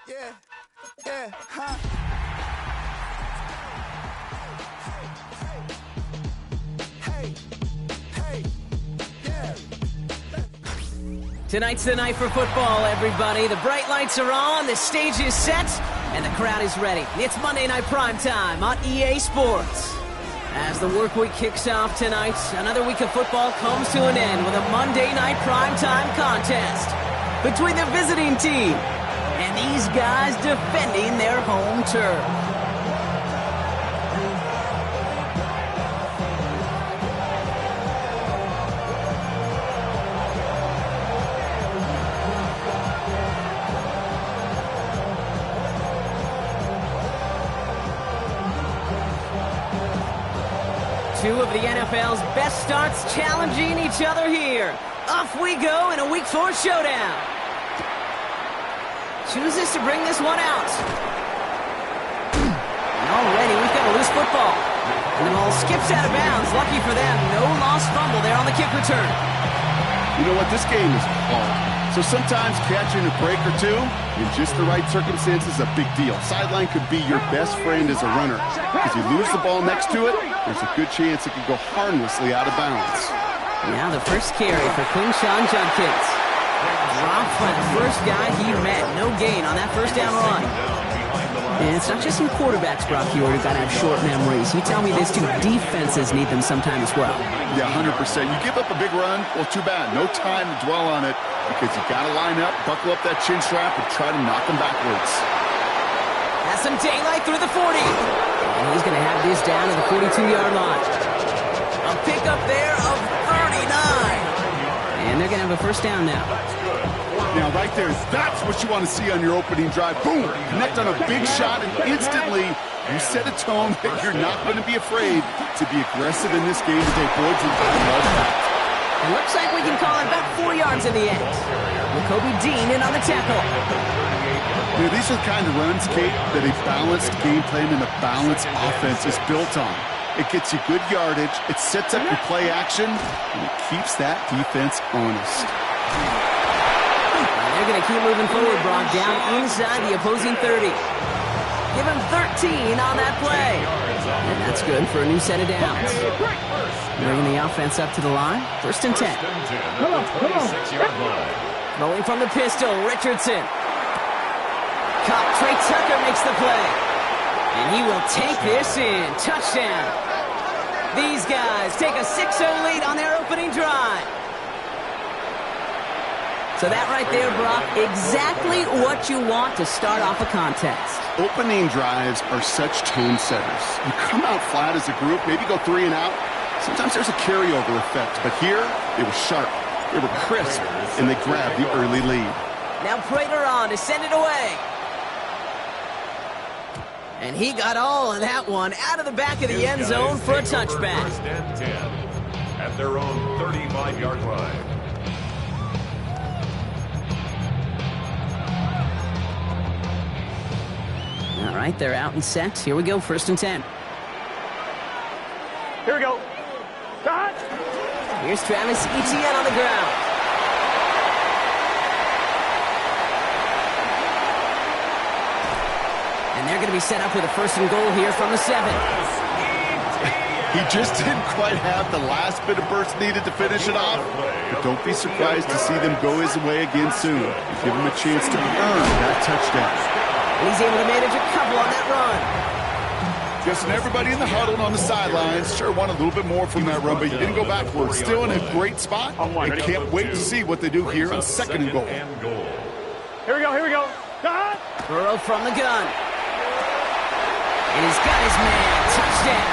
Yeah, yeah, huh? Hey, hey, yeah. Tonight's the night for football, everybody. The bright lights are on, the stage is set, and the crowd is ready. It's Monday Night Primetime on EA Sports. As the work week kicks off tonight, another week of football comes to an end with a Monday Night Primetime contest between the visiting team and these guys defending their home turf. Two of the NFL's best starts challenging each other here. Off we go in a Week 4 showdown. Chooses to bring this one out. And already we've got a loose football. And the ball skips out of bounds. Lucky for them, no lost fumble there on the kick return. You know what? This game is hard. So sometimes catching a break or two in just the right circumstances is a big deal. Sideline could be your best friend as a runner. Because you lose the ball next to it, there's a good chance it could go harmlessly out of bounds. Now the first carry for Quinshawn Judkins. Dropped by the first guy he met. No gain on that first down run. And it's not just some quarterbacks, Brock, who got to have short memories. You tell me this too, defenses need them sometime as well. Yeah, 100%. You give up a big run, well, too bad. No time to dwell on it because you got to line up, buckle up that chin strap, and try to knock them backwards. Has some daylight through the 40. And he's going to have this down to the 42-yard line. A pickup there of 39. And they're going to have a first down now. Now, right there, that's what you want to see on your opening drive. Boom! Connect on a big shot, and instantly you set a tone that you're not going to be afraid to be aggressive in this game today, boys. I love that. It looks like we can call it about 4 yards in the end. Kobe Dean in on the tackle. You know, these are the kind of runs, Kate, that a balanced game plan and a balanced offense is built on. It gets you good yardage, it sets up your play action, and it keeps that defense honest. They're going to keep moving forward, Brock, down inside the opposing 30. Give him 13 on that play. And that's good for a new set of downs. Bringing the offense up to the line. First and 10. Rolling from the pistol, Richardson. Caught. Trey Tucker makes the play. And he will take this in. Touchdown. These guys take a 6-0 lead on their opening drive. So that right there, Brock, exactly what you want to start off a contest. Opening drives are such tone setters. You come out flat as a group, maybe go 3 and out. Sometimes there's a carryover effect, but here, they were sharp, they were crisp, and they grabbed the early lead. Now Prater on to send it away. And he got all of that one out of the back of the end zone for a touchback. First and 10 at their own 35-yard line. All right, they're out and set. Here we go, first and 10. Here we go. Start. Here's Travis Etienne on the ground. And they're going to be set up with a first and goal here from the 7. He just didn't quite have the last bit of burst needed to finish it off. But don't be surprised to see them go his way again soon. Give him a chance to earn that touchdown. He's able to manage a couple on that run. Just everybody in the huddle and on the sidelines sure want a little bit more from that run, but you didn't go backwards. Still in a great spot. And can't wait to see what they do here on second and goal. Here we go, here we go. Start. Burrow from the gun. And he's got his man. Touchdown.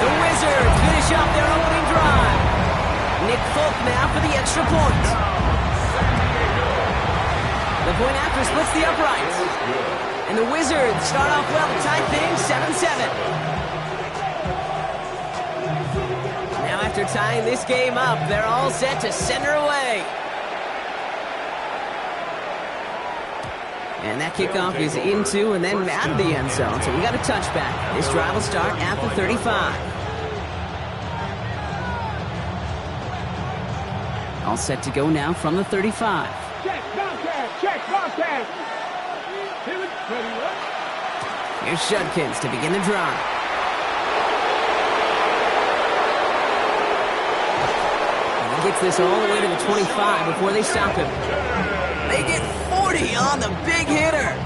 The Wizards finish off their opening drive. Nick Folk now for the extra point. The point after splits the uprights. And the Wizards start off well to tie things 7-7. Now after tying this game up, they're all set to send her away. And that kickoff is into and then out of the end zone. So we got a touchback. This drive will start at the 35. All set to go now from the 35. Check, Bobcat. Check, Bobcat. Here's Judkins to begin the drive. And he gets this all the way to the 25 before they stop him. They get 40 on the big hitter.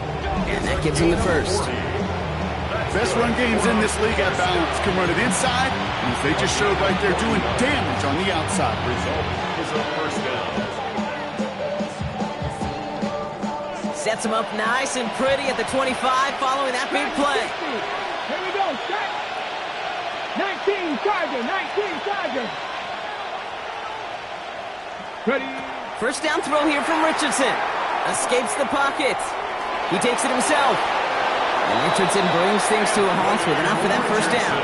And that gives him the first. Best run games in this league at balance can run it inside, and as they just showed right there, doing damage on the outside. Result is a first down. Sets him up nice and pretty at the 25 following that big play. Here we go, set. 19 Charger, 19 Charger. Ready. First down throw here from Richardson. Escapes the pocket. He takes it himself. And Richardson brings things to a halt with enough for that first down.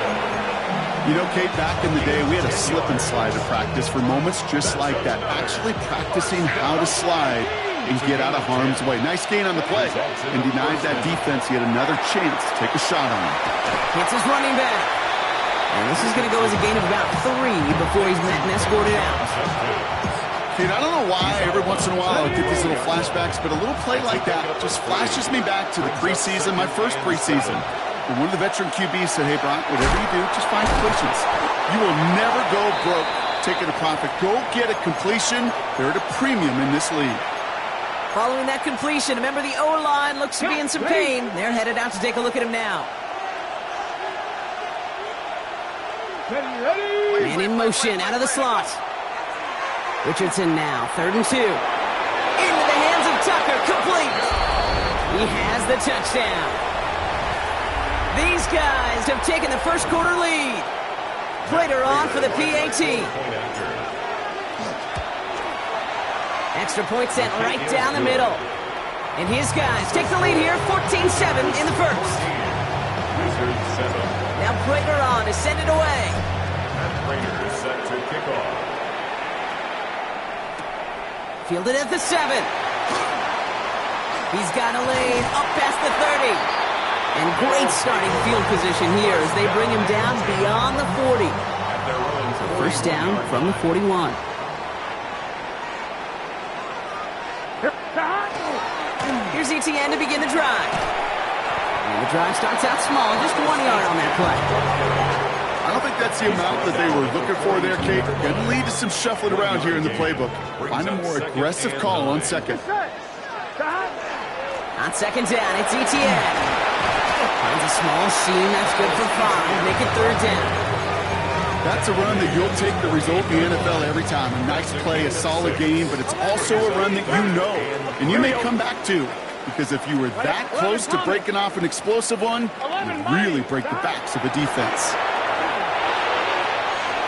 You know, Kate, back in the day, we had a slip and slide to practice for moments just like that. Actually practicing how to slide and get out of harm's way. Nice gain on the play. And denied that defense. He had another chance to take a shot on him. Hits his running back. And this is going to go as a gain of about 3 before he's met and escorted out. Kate, I don't know why every once in a while I get these little flashbacks, but a little play like that just flashes me back to the preseason, my first preseason. And one of the veteran QBs said, hey, Brock, whatever you do, just find completions. You will never go broke taking a profit. Go get a completion. They're at a premium in this league. Following that completion, remember the O-line looks to be in some pain. They're headed out to take a look at him now. Man in motion, out of the slot. Richardson now, 3rd and 2. Into the hands of Tucker, complete. He has the touchdown. These guys have taken the first quarter lead. Prater on for the PAT. Extra point sent right down the middle. And his guys take the lead here, 14-7 in the first. Now Prater on to send it away. And Prater is set to kick off. Fielded at the 7. He's got a lane up past the 30. And great starting field position here as they bring him down beyond the 40. First down from the 41. Here's ETN to begin the drive. And the drive starts out small, just 1 yard on that play. I don't think that's the amount that they were looking for there, Kate. Going to lead to some shuffling around here in the playbook. Find a more aggressive call on second. On second down, it's ETN. Finds a small seam, that's good for 5. Make it 3rd down. That's a run that you'll take the result in the NFL every time. A nice play, a solid game, but it's also a run that you know, and you may come back to. Because if you were that close to breaking off an explosive one, you'd really break the backs of a defense.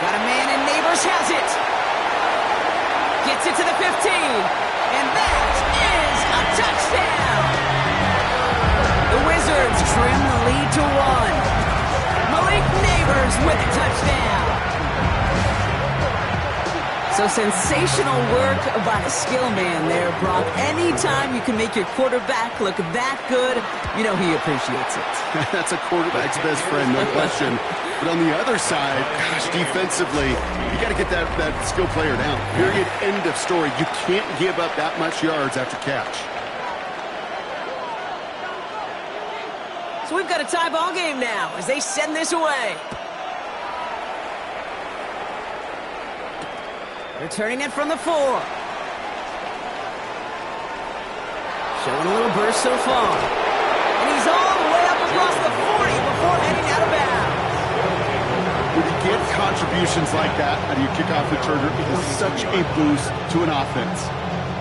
Got a man and Neighbors has it. Gets it to the 15. And that is a touchdown. The Wizards trim the lead to 1. Malik Neighbors with a touchdown. So sensational work by the skill man there, Brock. Anytime you can make your quarterback look that good, you know he appreciates it. That's a quarterback's best friend, no question. But on the other side, gosh, defensively, you got to get that skill player down. Period, end of story. You can't give up that much yards after catch. So we've got a tie ball game now as they send this away. Returning it from the 4. Showing a little burst so far. And he's all the way up across the 40 before heading out of bounds. When you get contributions like that out of your kickoff returner, it is such a boost to an offense.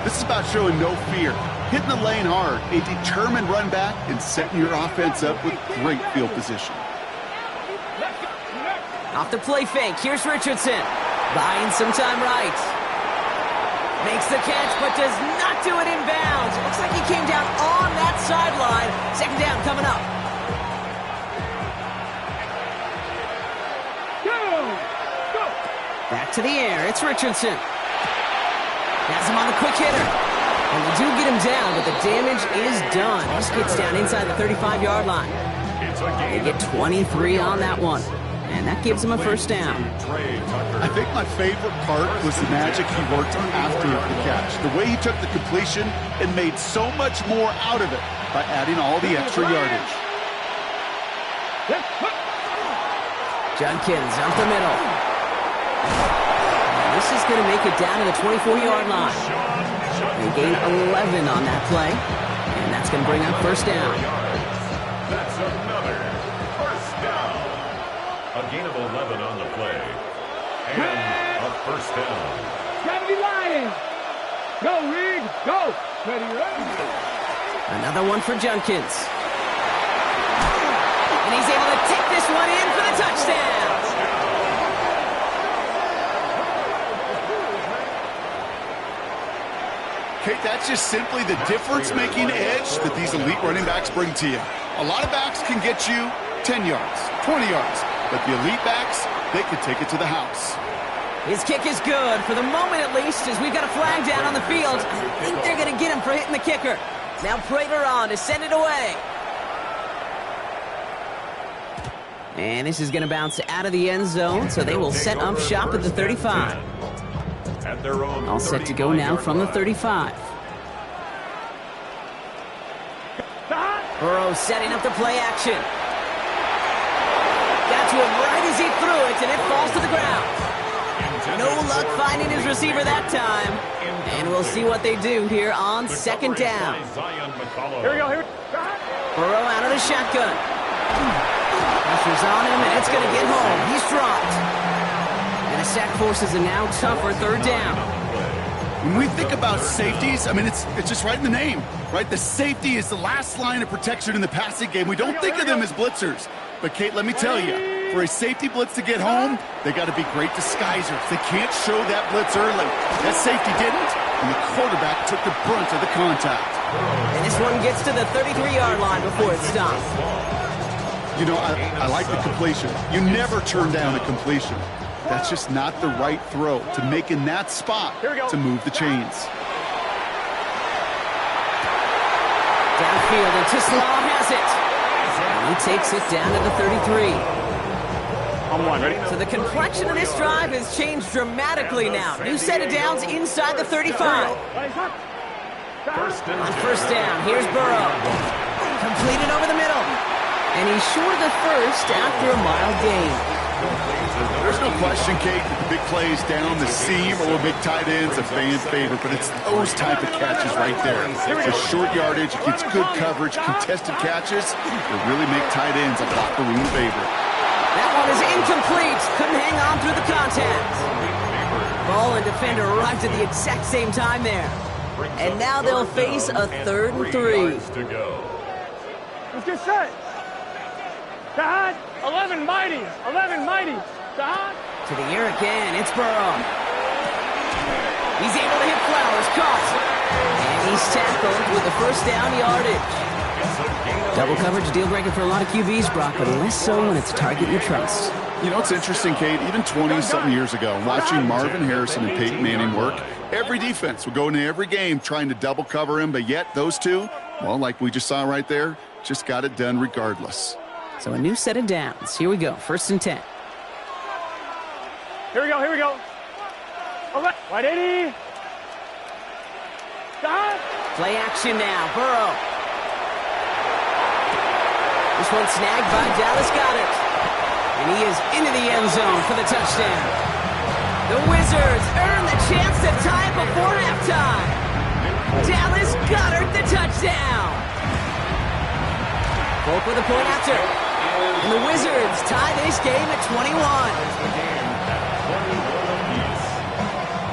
This is about showing no fear, hitting the lane hard, a determined run back, and setting your offense up with great field position. Off the play fake, here's Richardson. Buying some time right. Makes the catch, but does not do it in bounds. Looks like he came down on that sideline. Second down coming up. Back to the air, it's Richardson. Has him on the quick hitter. And they do get him down, but the damage is done. He gets down inside the 35-yard line. They get 23 on that one. And that gives him a first down. I think my favorite part was the magic he worked after the catch. The way he took the completion and made so much more out of it by adding all the extra yardage. Junkins up the middle. And this is going to make it down to the 24-yard line. They gain 11 on that play, and that's going to bring up first down. That's another first down. A gain of 11 on the play. And a first down. Gotta be lying. Go, Reed. Go. Ready, ready. Another one for Junkins. And he's able to take this one in for the touchdown. Kate, that's just simply the difference-making edge that these elite running backs bring to you. A lot of backs can get you 10 yards, 20 yards, but the elite backs, they can take it to the house. His kick is good, for the moment at least, as we've got a flag down on the field. I think they're going to get him for hitting the kicker. Now Prater on to send it away. And this is going to bounce out of the end zone, so they will set up shop at the 35. At their own All set to go now from the 35. Burrow setting up the play action. Got to him right as he threw it, and it falls to the ground. No luck finding his receiver that time. And we'll see what they do here on second down. Here we go. Here we go. Burrow out of the shotgun. Pressure's on him, and it's going to get home. He's dropped. And a sack forces a now tougher third down. When we think about safeties, I mean, it's just right in the name, right? The safety is the last line of protection in the passing game. We don't think of them as blitzers. But, Kate, let me tell you, for a safety blitz to get home, they got to be great disguisers. They can't show that blitz early. That safety didn't, and the quarterback took the brunt of the contact. And this one gets to the 33-yard line before it stops. You know, I like the completion. You never turn down a completion. That's just not the right throw to make in that spot to move the chains. Downfield, and Tisslaw has it. And he takes it down to the 33. On one, ready? So the complexion of this drive has changed dramatically now. New set of downs inside the 35. On first down, here's Burrow. Completed over the middle. And he's short of the first after a mild gain. There's no question, Kate, that the big plays down the seam or big tight ends a fan favorite, but it's those type of catches right there. The short yardage, gets good coverage, contested catches that really make tight ends a locker room favorite. That one is incomplete. Couldn't hang on through the contact. Ball and defender arrived at the exact same time there. And now they'll face a 3rd and 3. Let's get set. Sahad, 11 mighty. 11 mighty. Sahad. To the air again, it's Burrow. He's able to hit Flowers, caught. And he's tackled with the first down yardage. Double coverage deal breaker for a lot of QBs, Brock, but less so when it's a target you trust. You know, it's interesting, Kate, even 20-something years ago, watching Marvin Harrison and Peyton Manning work, every defense would go into every game trying to double cover him, but yet those two, well, like we just saw right there, just got it done regardless. So a new set of downs. Here we go, 1st and 10. Here we go. Here we go. All right. Wide 80. Sahad. Play action now, Burrow. This one snagged by Dallas Goedert. And he is into the end zone for the touchdown. The Wizards earn the chance to tie it before halftime. Dallas Goedert, the touchdown. Folk with a point after. And the Wizards tie this game at 21.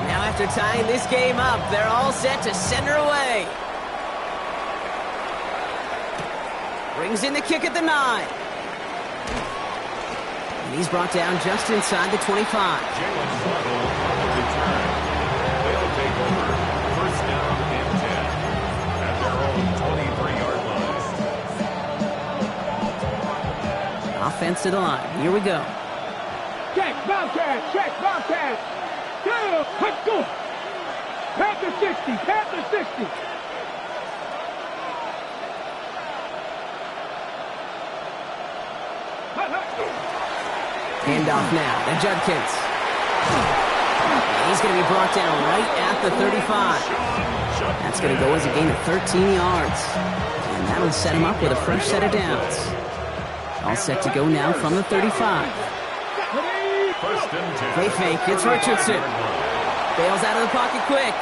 Now after tying this game up, they're all set to send her away. Brings in the kick at the 9. And he's brought down just inside the 25. They'll take over first down and 10 at their own 23-yard line. Offense to the line. Here we go. Check, Bobcat. Check, Bobcat. Go. Let's go. Panther 60. Panther 60. Hand off now to Judkins. He's going to be brought down right at the 35. That's going to go as a gain of 13 yards. And that'll set him up with a fresh set of downs. All set to go now from the 35. Play fake. It's Richardson. Bails out of the pocket quick.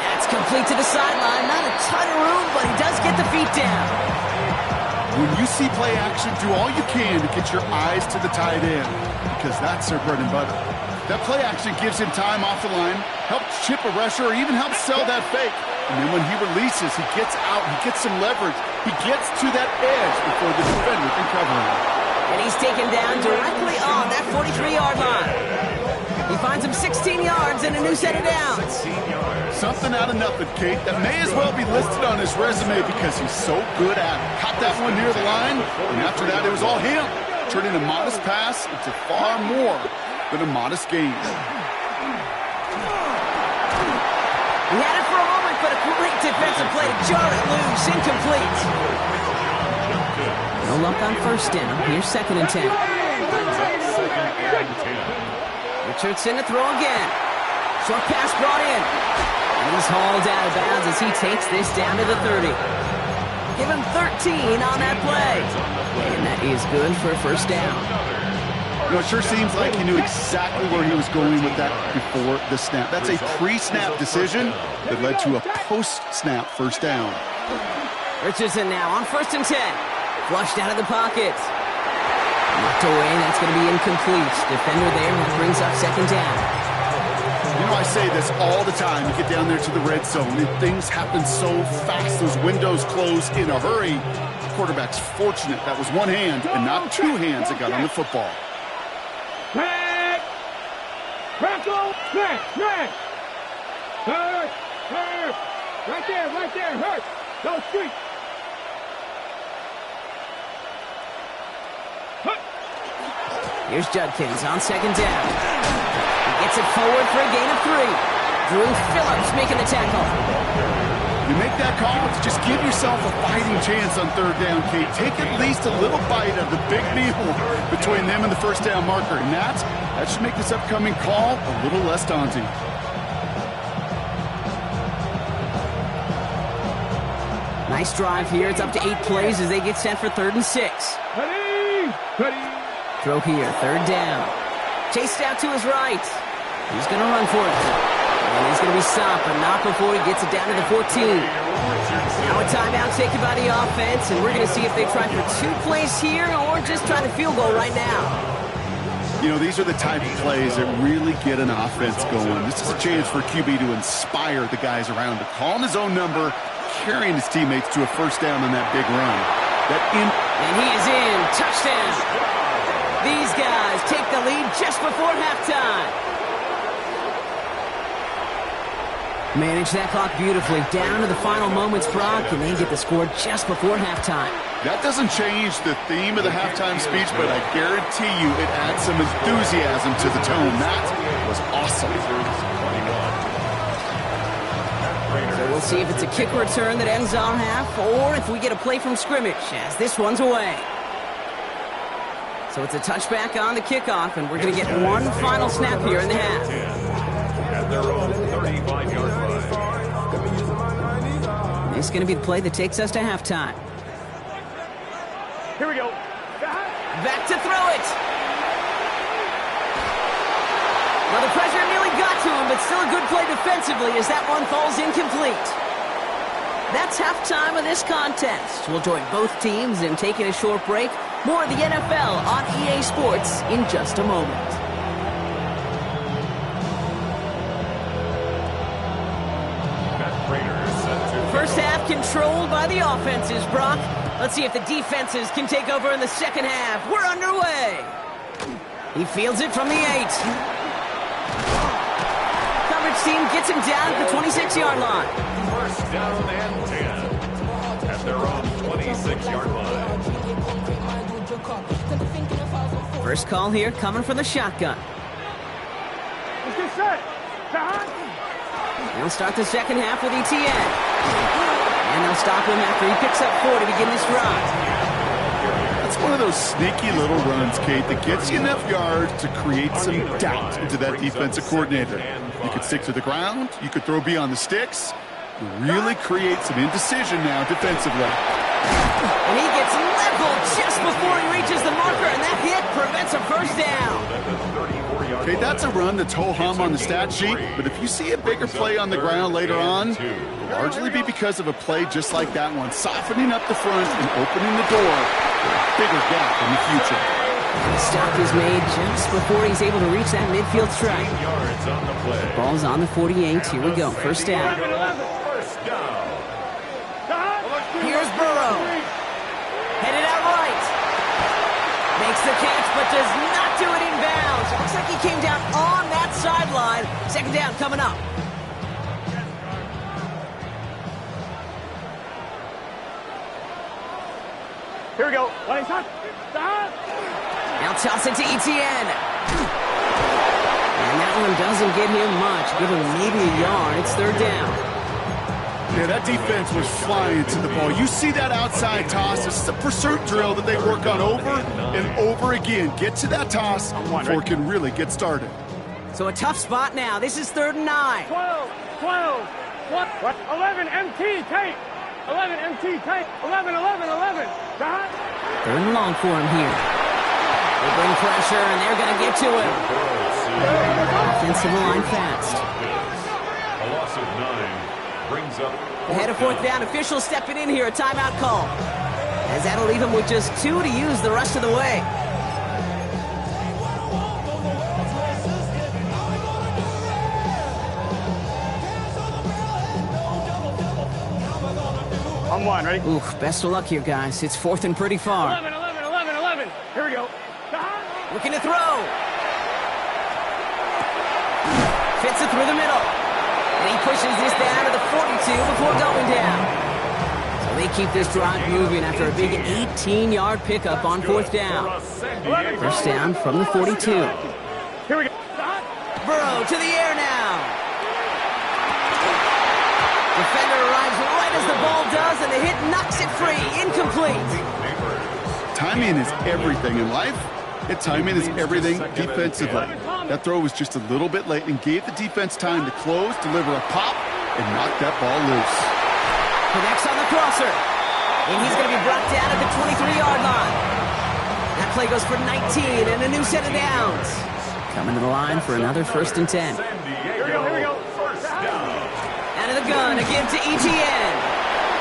That's complete to the sideline. Not a ton of room, but he does get the feet down. When you see play action, do all you can to get your eyes to the tight end, because that's their bread and butter. That play action gives him time off the line, helps chip a rusher, or even helps sell that fake. And then when he releases, he gets out, he gets some leverage. He gets to that edge before the defender can cover him. And he's taken down directly on that 43-yard line. He finds him 16 yards and a new set of downs. Something out of nothing, Kate. That may as well be listed on his resume because he's so good at it. Caught that one near the line, and after that, it was all him. Turning a modest pass into far more than a modest gain. He had it for a moment, but a great defensive play to jar it loose. Incomplete. No luck on first down. Here's 2nd and 10. Richardson to throw again. Short pass brought in. And he's hauled out of bounds as he takes this down to the 30. Give him 13 on that play. And that is good for a first down. You know, it sure seems like he knew exactly where he was going with that before the snap. That's a pre-snap decision that led to a post-snap first down. Richardson now on 1st and 10. Flushed out of the pocket. Knocked away, and that's going to be incomplete. Defender there, that brings up 2nd down. You know, I say this all the time. You get down there to the red zone, and things happen so fast. Those windows close in a hurry. The quarterback's fortunate. That was one hand and not two hands that got on the football. Back! Crackle! Smash! Smash! Hurt! Hurt! Right there! Hurt! Go street! Here's Judkins on 2nd down. He gets it forward for a gain of 3. Drew Phillips making the tackle. You make that call to just give yourself a fighting chance on 3rd down, Kate. Take at least a little bite of the big meal between them and the first down marker. And that should make this upcoming call a little less daunting. Nice drive here. It's up to 8 plays as they get set for 3rd and 6. Ready! Throw here, 3rd down. Chased out to his right. He's going to run for it. And he's going to be stopped, but not before he gets it down to the 14. Now a timeout taken by the offense, and we're going to see if they try for 2 plays here or just try the field goal right now. You know, these are the type of plays that really get an offense going. This is a chance for QB to inspire the guys around him, calling his own number, carrying his teammates to a first down on that big run. And he is in. Touchdown. These guys take the lead just before halftime. Manage that clock beautifully down to the final moments, Brock, and they get the score just before halftime. That doesn't change the theme of the halftime speech, but I guarantee you it adds some enthusiasm to the tone. That was awesome. So we'll see if it's a kick return that ends our half, or if we get a play from scrimmage, as this one's away. So it's a touchback on the kickoff, and we're going to get one final snap here in the half. At their own 35-yard line. This is going to be the play that takes us to halftime. Here we go. Back to throw it. Well, the pressure nearly got to him, but still a good play defensively as that one falls incomplete. That's halftime of this contest. We'll join both teams in taking a short break. More of the NFL on EA Sports in just a moment. First half controlled by the offenses, Brock. Let's see if the defenses can take over in the second half. We're underway. He fields it from the 8. Coverage team gets him down at the 26-yard line. First down and 10 at their own 26-yard line. First call here coming from the shotgun. Let's get set. They'll start the second half with ETN. And they'll stop him after he picks up 4 to begin this drive. Let's one of those sneaky little runs, Kate, that gets you enough yards to create some doubt into that defensive coordinator. You could stick to the ground, you could throw beyond the sticks, you really create some indecision now defensively. And he gets leveled just before he reaches the marker, and that hit prevents a first down. Okay, that's a run that's ho-hum on the stat sheet, but if you see a bigger play on the ground later on, it'll largely be because of a play just like that one, softening up the front and opening the door for a bigger gap in the future. The stop is made just before he's able to reach that midfield strike. Ball's on the 48. Here we go. First down. Here's Burrow. Headed out right. Makes the catch, but does not do it in bounds. Looks like he came down on that sideline. Second down coming up. Here we go. Stop. Now toss it to Etienne. And that one doesn't get him much. Give him maybe a yard. It's third down. Yeah, that defense was flying to the ball. You see that outside toss. This is a pursuit drill that they work on over and over again. Get to that toss before it can really get started. So a tough spot now. This is 3rd and 9. 12. What? 11 MT tape. 11 MT tape. 11. 3rd and long for him here. They bring pressure, and they're going to get to it. Offensive line fast. A loss of 9 brings up. Ahead of 4th down, officials stepping in here, a timeout call. As that'll leave him with just 2 to use the rest of the way. I'm one, ready? Oof, best of luck here, guys. It's 4th and pretty far. 11. Here we go. Looking to throw. Fits it through the middle. And he pushes this down to the 42 before going down. So they keep this drive moving after a big 18-yard pickup on 4th down. First down from the 42. Here we go. Burrow to the air now. Defender arrives right as the ball does, and the hit knocks it free. Incomplete. Timing is everything in life. And timing is everything defensively. That throw was just a little bit late and gave the defense time to close, deliver a pop, and knock that ball loose. Connects on the crosser. And he's going to be brought down at the 23-yard line. That play goes for 19 and a new set of downs. Coming to the line for another 1st and 10. Here we go. Out of the gun, again to Etienne.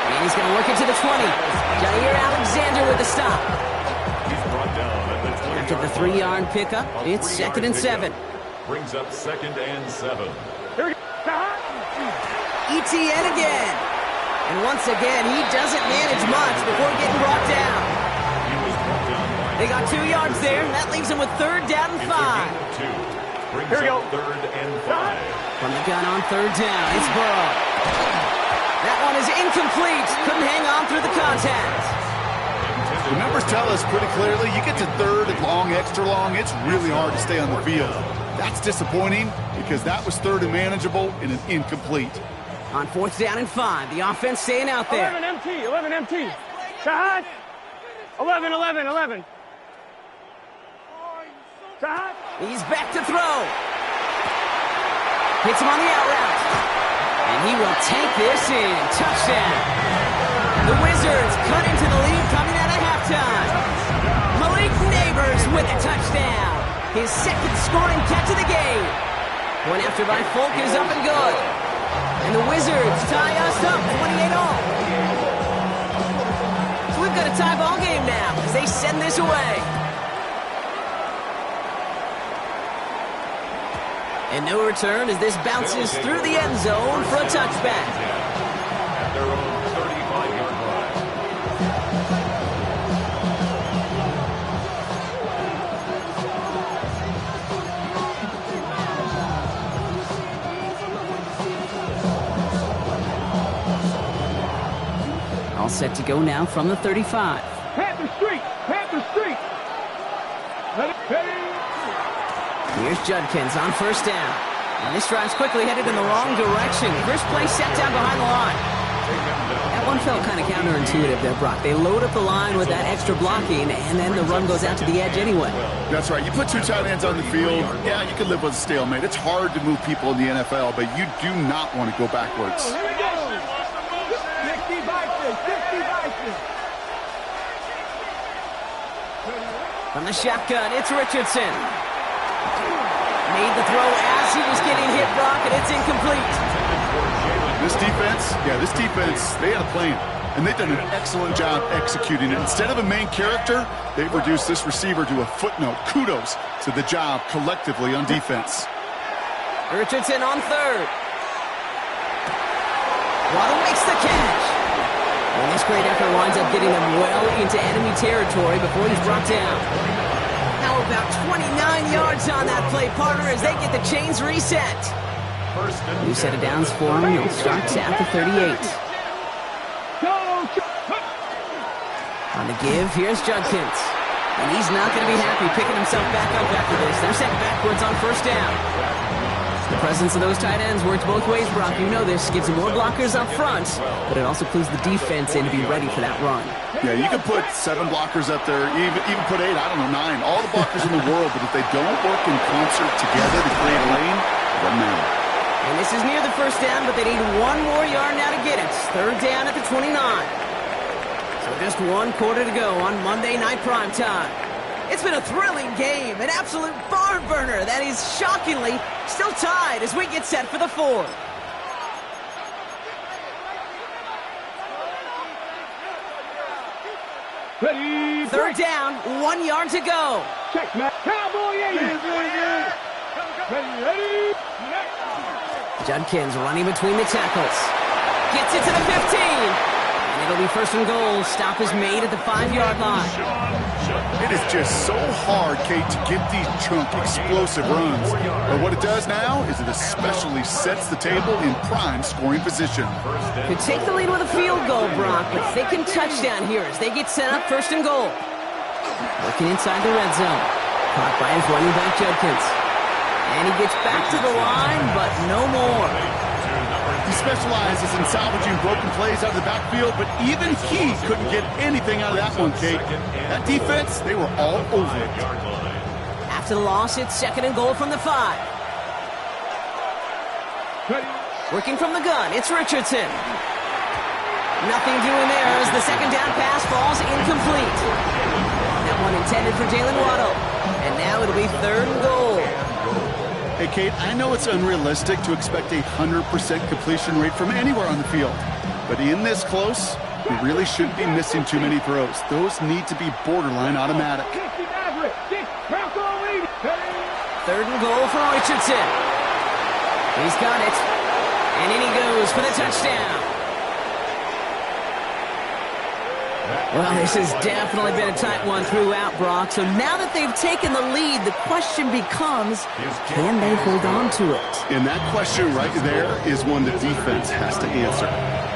And he's going to work it to the 20. Jair Alexander with the stop. He's brought down at the 20. After the 3-yard pickup, it's 2nd and 7. Brings up 2nd and 7. Here we go. Etienne again. And once again, he doesn't manage much before getting brought down. He was brought down by. They got 2 yards there, and that leaves him with 3rd down and 5. Brings Here we go. up 3rd and 5. From the gun on 3rd down, it's Burrow. That one is incomplete. Couldn't hang on through the contact. The numbers tell us pretty clearly, you get to 3rd and long, extra long, it's really hard to stay on the field. That's disappointing because that was 3rd and manageable and an incomplete. On 4th down and 5, the offense staying out there. 11 MT. Shahad. 11. Shahad. He's back to throw. Hits him on the out route. And he will take this in. Touchdown. The Wizards cut into the lead coming out of halftime. Malik Neighbors with a touchdown. His 2nd scoring catch of the game. One after by Folk is up and good. And the Wizards tie us up 28-all. So we've got a tie ball game now as they send this away. And no return as this bounces through the end zone for a touchback. At their own 35-yard line. All set to go now from the 35. Panther Street. Here's Judkins on 1st down. And this drive's quickly headed in the wrong direction. First play set down behind the line. That one felt kind of counterintuitive there, Brock. They load up the line with that extra blocking, and then the run goes out to the edge anyway. That's right. You put two tight ends on the field, yeah, you can live with a stalemate. It's hard to move people in the NFL, but you do not want to go backwards. Here we go. 60 Vikings, 60 Vikings. From the shotgun, it's Richardson. Made the throw as he was getting hit, Brock, and it's incomplete. This defense, they had a plan, and they've done an excellent job executing it. Instead of a main character, they've reduced this receiver to a footnote. Kudos to the job collectively on defense. Richardson on third. Waddle makes the catch. And this great effort winds up getting them well into enemy territory before he's brought down. Now about 29 yards on that play, partner, as they get the chains reset. New set of downs for him. He'll start at the 38. On the give, here's Judkins. And he's not going to be happy picking himself back up after this. They're sent backwards on first down. The presence of those tight ends works both ways, Brock. You know this. Gives them more blockers up front, but it also clues the defense in to be ready for that run. Yeah, you can put 7 blockers up there, even put 8, I don't know, 9. All the blockers in the world, but if they don't work in concert together to create a lane, it doesn't matter. And this is near the first down, but they need 1 more yard now to get it. Third down at the 29. So just 1 quarter to go on Monday Night Primetime. It's been a thrilling game, an absolute barn burner that is shockingly still tied as we get set for the 4th. Ready. Third down, 1 yard to go. Check, Matt. Cowboy 80. Ready. Judkins running between the tackles. Gets it to the 15. And it'll be first and goal. Stop is made at the 5-yard line. It is just so hard, Kate, to get these chunk, explosive runs. But what it does now is it especially sets the table in prime scoring position. Could take the lead with a field goal, Brock, but thinking touchdown here as they get set up first and goal. Working inside the red zone. Caught by his running back, Judkins. And he gets back to the line, but no more. He specializes in salvaging broken plays out of the backfield, but even he couldn't get anything out of that one, Kate. That defense, they were all over it. After the loss, it's second and goal from the 5. Working from the gun, it's Richardson. Nothing doing there as the second down pass falls incomplete. That one intended for Jalen Waddle. And now it'll be third and goal. Hey, Kate, I know it's unrealistic to expect a 100% completion rate from anywhere on the field. But in this close, you really shouldn't be missing too many throws. Those need to be borderline automatic. Third and goal for Richardson. He's got it. And in he goes for the touchdown. Well, this has definitely been a tight one throughout, Brock. So now that they've taken the lead, the question becomes, can they hold on to it? And that question right there is one the defense has to answer.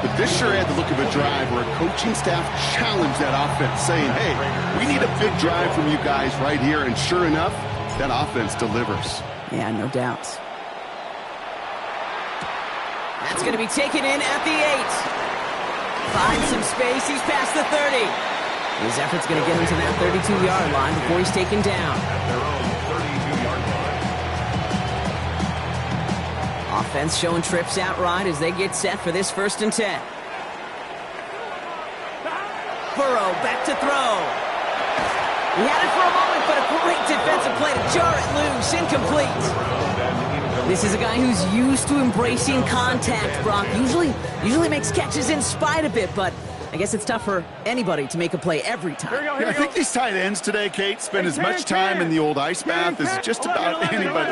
But this sure had the look of a drive where a coaching staff challenged that offense, saying, hey, we need a big drive from you guys right here. And sure enough, that offense delivers. Yeah, no doubt. That's going to be taken in at the 8. Finds some space. He's past the 30. His effort's going to get him to that 32-yard line before he's taken down. Offense showing trips outright as they get set for this 1st and 10. Burrow back to throw. He had it for a moment, but a great defensive play to jar it loose. Incomplete. This is a guy who's used to embracing contact, Brock. Usually makes catches in spite of it, but I guess it's tough for anybody to make a play every time. Yeah, I think these tight ends today, Kate, spend as much time in the old ice bath as just about anybody.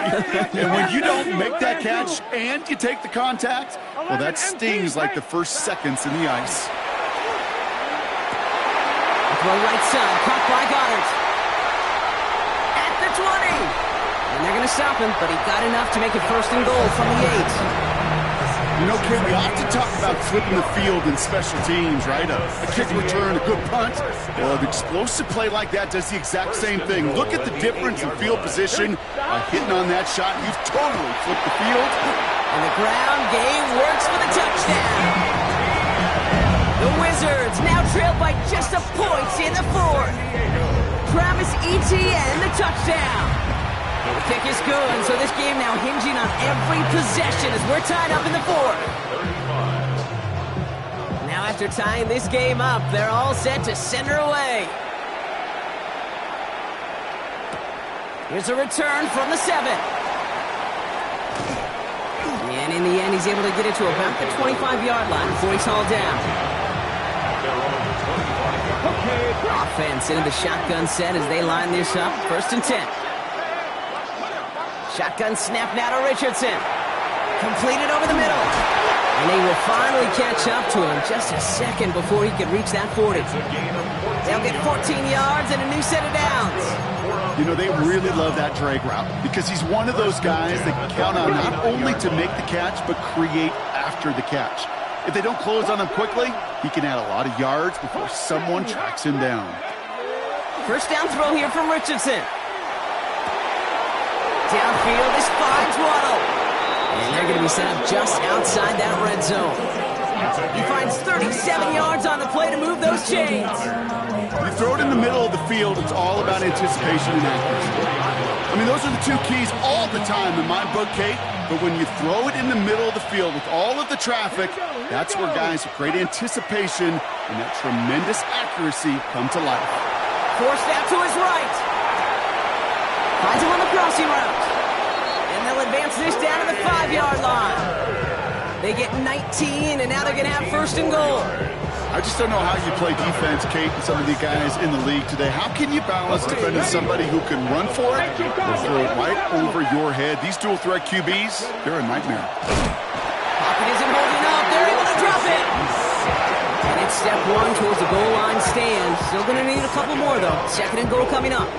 And when you don't make that catch and you take the contact, well, that stings like the first seconds in the ice. Throw right side, caught by Goddard. At the 20. And they're going to stop him, but he got enough to make it first and goal from the 8. You know, Kate, we often talk about flipping the field in special teams, right? A kick return, a good punt. Well, an explosive play like that does the exact same thing. Look at the difference in field position. By hitting on that shot, you've totally flipped the field. And the ground game works for the touchdown. The Wizards trailed by just a point in the fourth. Travis Etienne, the touchdown. The kick is good, so this game now hinging on every possession as we're tied up in the fourth. Now after tying this game up, they're all set to send her away. Here's a return from the 7. And in the end, he's able to get it to about the 25-yard line before he's hauled down. Offense into the shotgun set as they line this up. 1st and 10. Shotgun snap now to Richardson. Completed over the middle. And they will finally catch up to him just a second before he can reach that 40. They'll get 14 yards and a new set of downs. You know, they really love that drag route because he's one of those guys that can count on not only to make the catch, but create after the catch. If they don't close on him quickly, he can add a lot of yards before someone tracks him down. 1st down throw here from Richardson. Downfield, this finds Waddle. And they're going to be set up just outside that red zone. He finds 37 yards on the play to move those chains. You throw it in the middle of the field, it's all about anticipation and accuracy. I mean, those are the two keys all the time in my book, Kate. But when you throw it in the middle of the field with all of the traffic, that's where guys with great anticipation and that tremendous accuracy come to life. Forced out to his right. Finds him on the crossing route. And they'll advance this down to the 5-yard line. They get 19, and now they're going to have 1st and goal. I just don't know how you play defense, Kate, and some of the guys in the league today. How can you balance defending somebody who can run for it or throw it right over your head? These dual-threat QBs, they're a nightmare. Pocket isn't holding up. They're able to drop it. And it's step 1 towards the goal line stand. Still going to need a couple more, though. 2nd and goal coming up.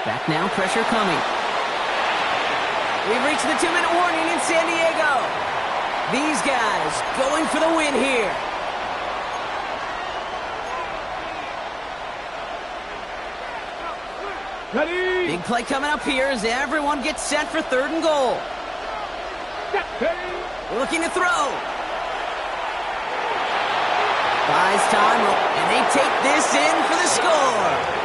Back now, pressure coming. We've reached the 2-minute warning in San Diego. These guys going for the win here. Ready. Big play coming up here as everyone gets set for 3rd and goal. Looking to throw. Buys time, and they take this in for the score.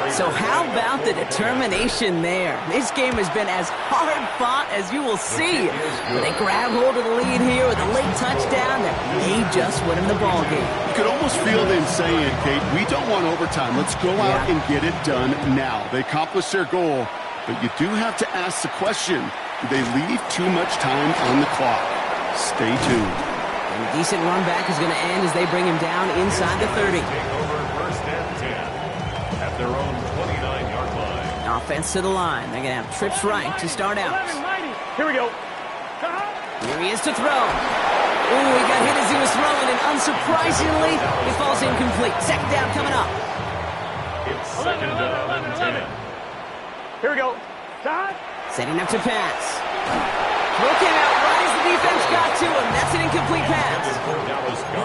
So how about the determination there? This game has been as hard-fought as you will see. But they grab hold of the lead here with a late touchdown that may just win them the ball game. You could almost feel them saying, Kate, we don't want overtime. Let's go out and get it done now. They accomplished their goal, but you do have to ask the question, do they leave too much time on the clock? Stay tuned. And a decent run back is going to end as they bring him down inside the 30. Their own 29-yard line. Offense to the line. They're going to have trips right to start out. Here we go. Here he is to throw. Ooh, he got hit as he was throwing, and unsurprisingly, he falls incomplete. 2nd down coming up. It's 2nd down and 10. Here we go. Setting up to pass. Throw came out right as the defense got to him. That's an incomplete pass.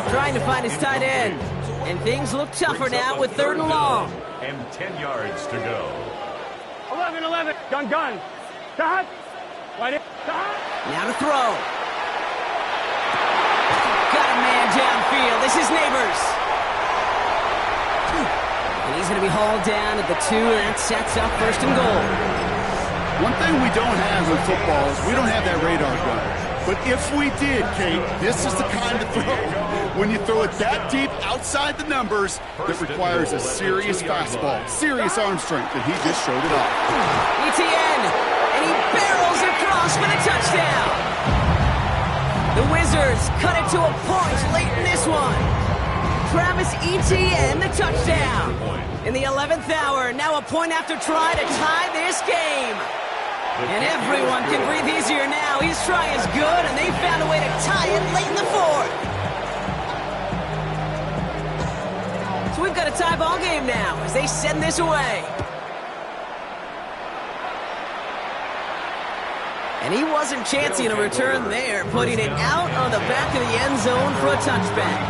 Trying to find his tight end. And things look tougher now with 3rd and long. And 10 yards to go. 11. Gun. Shot. Right in. Shot. Now to throw. Got a man downfield. This is Neighbors. And he's going to be hauled down at the 2, and that sets up 1st and goal. One thing we don't have in football is we don't have that radar gun. But if we did, Kate, this is the kind of throw when you throw it that deep outside the numbers that requires a serious fastball, serious arm strength, and he just showed it off. Etienne, and he barrels across for the touchdown. The Wizards cut it to a point late in this one. Travis Etienne, the touchdown. In the 11th hour, now a point after try to tie this game. And everyone can breathe easier now. His try is good, and they found a way to tie it late in the 4th. So we've got a tie ball game now as they send this away. And he wasn't chancing a return there, putting it out on the back of the end zone for a touchback.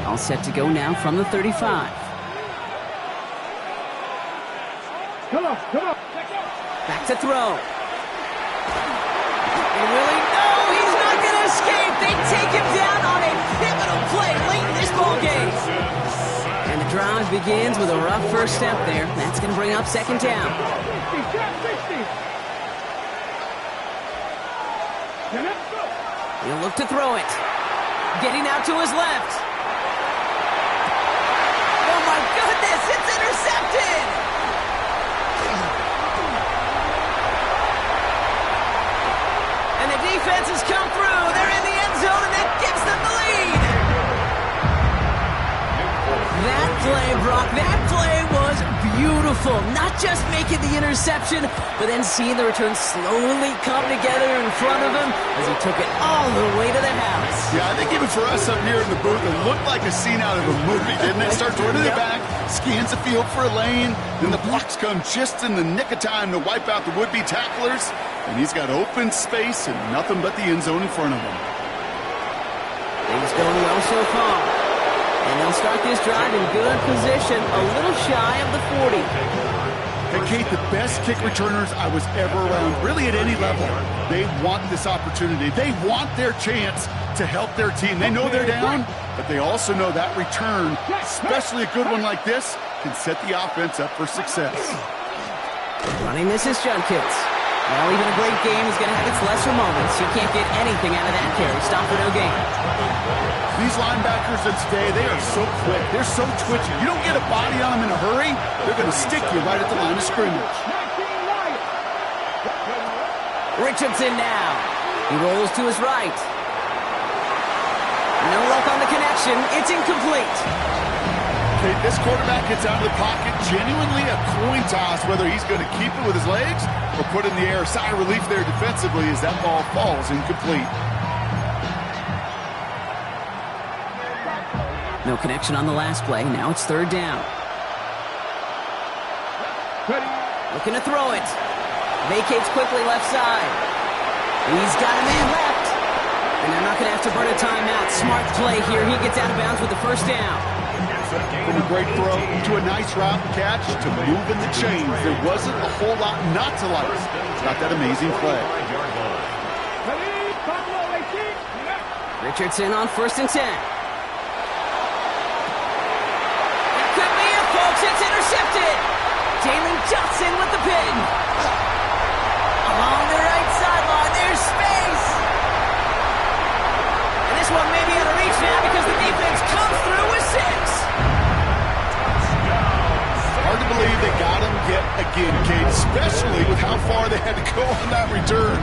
All set to go now from the 35. Come on. Back to throw. And Willie, no, he's not going to escape. They take him down on a pivotal play late in this ball game. And the drive begins with a rough first step there. That's going to bring up second down. 60. He'll look to throw it. Getting out to his left. Oh my goodness, it's intercepted! And the defense has come through. They're in the end zone, and that gives them the lead. That play, Brock, that play was beautiful. Not just making the interception, but then seeing the return slowly come together in front of him as he took it all the way to the house. Yeah, I think even for us up here in the booth, it looked like a scene out of a movie, didn't it? Starts running it back, scans the field for a lane, then the blocks come just in the nick of time to wipe out the would-be tacklers, and he's got open space and nothing but the end zone in front of him. Things going well so far. And they'll start this drive in good position, a little shy of the 40. Hey, Kate, the best kick returners I was ever around, really at any level, they want this opportunity. They want their chance to help their team. They know they're down, but they also know that return, especially a good one like this, can set the offense up for success. Running this is Judkins. Well, even a great game is going to have its lesser moments. You can't get anything out of that carry. Stop for no gain. These linebackers of today, they are so quick. They're so twitchy. You don't get a body on them in a hurry, they're going to stick you right at the line of scrimmage. Richardson now. He rolls to his right. No luck on the connection. It's incomplete. Okay, this quarterback gets out of the pocket, genuinely a coin toss, whether he's going to keep it with his legs or put it in the air. Sigh of relief there defensively as that ball falls incomplete. No connection on the last play. Now it's third down. Looking to throw it. Vacates quickly left side. He's got a man left. And they're not going to have to burn a timeout. Smart play here. He gets out of bounds with the first down. From a great throw to a nice route and catch to moving the chains. There wasn't a whole lot not to like. Got that amazing play. Richardson on 1st and 10. It could be it, folks. It's intercepted. Jalen Johnson with the pin. Along the right sideline, there's space. And this one may be out of reach now because the defense comes through with 6. Hard to believe they got him yet again, Kate, especially with how far they had to go on that return.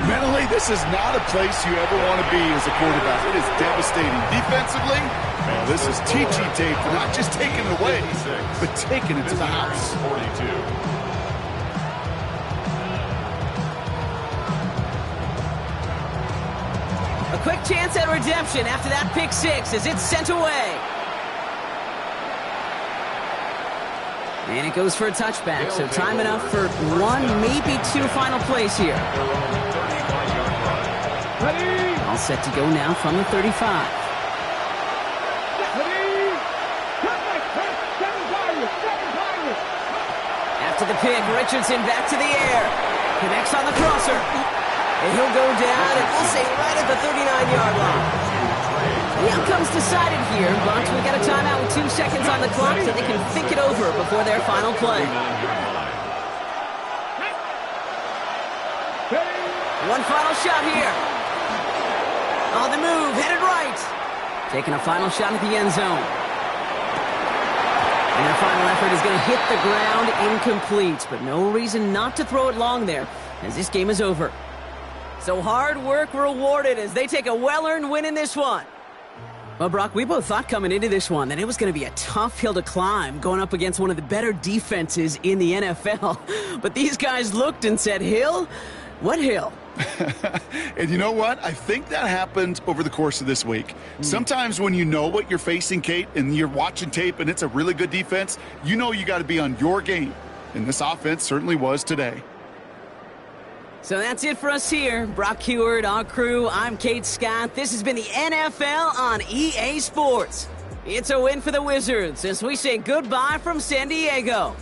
Mentally, this is not a place you ever want to be as a quarterback. It is devastating. Defensively, well, this is teaching tape for not just taking it away, but taking it to the house. 42. A quick chance at redemption after that pick 6 as it's sent away. And it goes for a touchback, so time enough for 1, maybe 2 final plays here. All set to go now from the 35. After the pick, Richardson back to the air. Connects on the crosser. And he'll go down, and we'll say right at the 39-yard line. The outcome's decided here, but we got a timeout with 2 seconds on the clock so they can think it over before their final play. One final shot here. On the move, headed right. Taking a final shot at the end zone. And their final effort is going to hit the ground incomplete, but no reason not to throw it long there, as this game is over. So hard work rewarded as they take a well-earned win in this one. Well, Brock, we both thought coming into this one that it was going to be a tough hill to climb going up against one of the better defenses in the NFL. But these guys looked and said, Hill, What hill? And you know what? I think that happened over the course of this week. Sometimes when you know what you're facing, Kate, and you're watching tape and it's a really good defense, you know you got to be on your game. And this offense certainly was today. So that's it for us here. Brock Heward, our crew, I'm Kate Scott. This has been the NFL on EA Sports. It's a win for the Wizards as we say goodbye from San Diego.